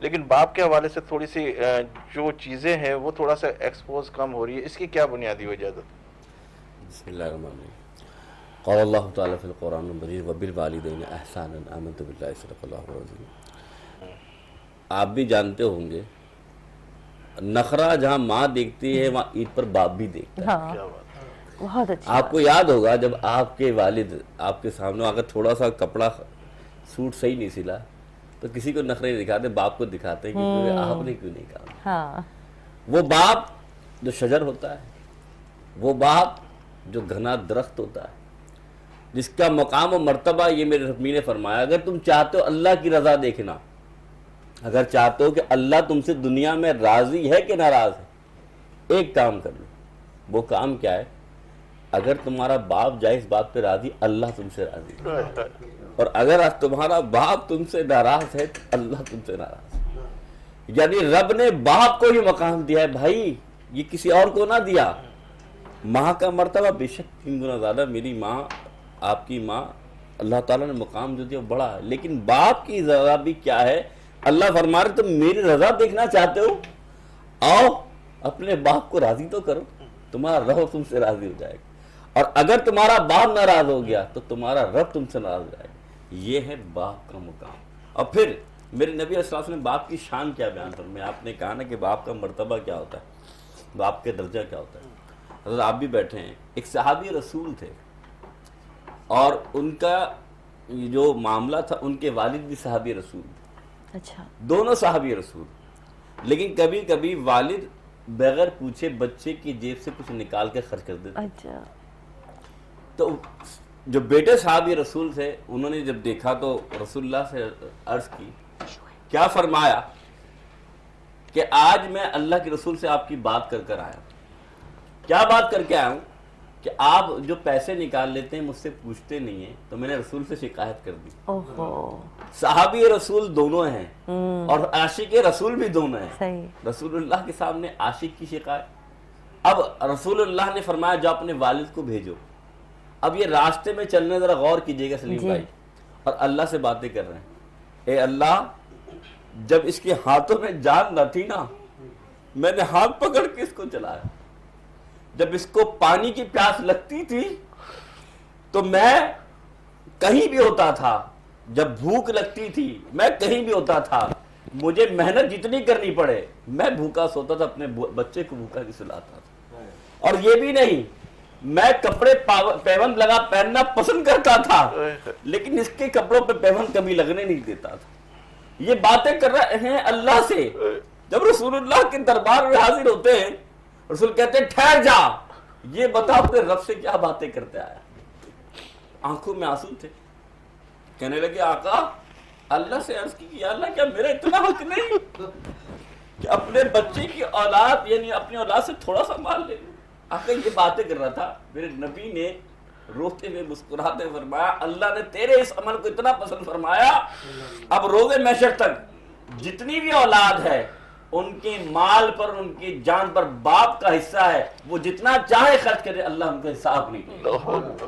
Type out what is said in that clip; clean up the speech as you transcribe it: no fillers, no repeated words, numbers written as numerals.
لیکن باپ کے حوالے سے تھوڑی سی جو چیزیں ہیں وہ تھوڑا سا ایکسپوز کم ہو رہی ہے، اس کی کیا بنیادی وجہ ہے؟ بسم اللہ الرحمن الرحیم۔ قال اللہ تعالیٰ فی القرآن المجید وبالوالدین احسانا آمنت باللہ صدق اللہ العظیم۔ آپ بھی جانتے ہوں گے نخرہ جہاں ماں دیکھتی ہے وہاں عید پر باپ بھی دیکھتا ہے۔ ہاں کیا بات ہے۔ بہت اچھا۔ آپ کو یاد ہوگا جب آپ کے والد آپ کے سامنے اگر تھوڑا سا کپڑا سوٹ صحیح نہیں سلا تو کسی کو نخرے نہیں دکھاتے، باپ کو دکھاتے ہیں کہ آپ نے کیوں نہیں کہا۔ ہاں وہ باپ جو شجر ہوتا ہے، وہ باپ جو گھنا درخت ہوتا ہے، جس کا مقام و مرتبہ یہ میرے ربی نے فرمایا اگر تم چاہتے ہو اللہ کی رضا دیکھنا، اگر چاہتے ہو کہ اللہ تم سے دنیا میں راضی ہے کہ ناراض ہے، ایک کام کر لو۔ وہ کام کیا ہے؟ اگر تمہارا باپ جائے اس بات پہ راضی، اللہ تم سے راضی ہے، اور اگر تمہارا باپ تم سے ناراض ہے تو اللہ تم سے ناراض ہے۔ یعنی رب نے باپ کو ہی مقام دیا ہے بھائی، یہ کسی اور کو نہ دیا۔ ماں کا مرتبہ بے شک 3 گنا زیادہ، میری ماں آپ کی ماں، اللہ تعالیٰ نے مقام جو دیا وہ بڑا ہے، لیکن باپ کی رضا بھی کیا ہے؟ اللہ فرما رہے تم میری رضا دیکھنا چاہتے ہو، آؤ اپنے باپ کو راضی تو کرو، تمہارا رب تم سے راضی ہو جائے گا، اور اگر تمہارا باپ ناراض ہو گیا تو تمہارا رب تم سے ناراض ہو جائے گا۔ یہ ہے باپ کا مقام۔ اور پھر میرے نبی علیہ السلام نے باپ کی شان کیا بیان فرمایا، آپ نے کہا نا کہ باپ کا مرتبہ کیا ہوتا ہے، باپ کے درجہ کیا ہوتا ہے۔ حضرت آپ بھی بیٹھے ہیں، ایک صحابی رسول تھے اور ان کا جو معاملہ تھا، ان کے والد بھی صحابی رسول تھے، اچھا دونوں صحابی رسول، لیکن کبھی کبھی والد بغیر پوچھے بچے کی جیب سے کچھ نکال کے خرچ کر دیتے۔ اچھا تو جو بیٹے صحابی رسول تھے انہوں نے جب دیکھا تو رسول اللہ سے عرض کی، کیا فرمایا کہ آج میں اللہ کے رسول سے آپ کی بات کر کر آیا ہوں۔ کیا بات کر کے آیا ہوں؟ کہ آپ جو پیسے نکال لیتے ہیں مجھ سے پوچھتے نہیں ہیں، تو میں نے رسول سے شکایت کر دی۔ اوہو صحابی رسول دونوں ہیں اور عاشق رسول بھی دونوں ہیں۔ صحیح۔ رسول اللہ کے سامنے عاشق کی شکایت۔ اب رسول اللہ نے فرمایا جو اپنے والد کو بھیجو۔ اب یہ راستے میں چلنے ذرا غور کیجئے گا سلیم بھائی، اور اللہ سے باتیں کر رہے ہیں، اے اللہ جب اس کے ہاتھوں میں جان نہ تھی نا، میں نے ہاتھ پکڑ کے اس کو چلایا، جب اس کو پانی کی پیاس لگتی تھی تو میں کہیں بھی ہوتا تھا، جب بھوک لگتی تھی میں کہیں بھی ہوتا تھا، مجھے محنت جتنی کرنی پڑے میں بھوکا سوتا تھا، اپنے بچے کو بھوکا نہیں سلاتا تھا۔ اور یہ بھی نہیں، میں کپڑے پیوند لگا پہننا پسند کرتا تھا، لیکن اس کے کپڑوں پہ پیوند کبھی لگنے نہیں دیتا تھا۔ یہ باتیں کر رہے ہیں اللہ سے۔ جب رسول اللہ کے دربار میں حاضر ہوتے ہیں، رسول کہتے ہیں ٹھہر جا، یہ بتا اپنے رب سے کیا باتیں کرتے آیا۔ آنکھوں میں آنسو تھے، کہنے لگے آقا اللہ سے عرض کی یا اللہ کیا میرا اتنا حق نہیں کہ اپنے بچے کی اولاد یعنی اپنی اولاد سے تھوڑا سا مال لے لوں۔ آقا یہ باتیں کر رہا تھا، میرے نبی نے روتے ہوئے مسکراتے ہوئے فرمایا اللہ نے تیرے اس عمل کو اتنا پسند فرمایا، اب روز محشر تک جتنی بھی اولاد ہے ان کے مال پر ان کی جان پر باپ کا حصہ ہے، وہ جتنا چاہے خرچ کرے اللہ ان کا حساب نہیں کرے۔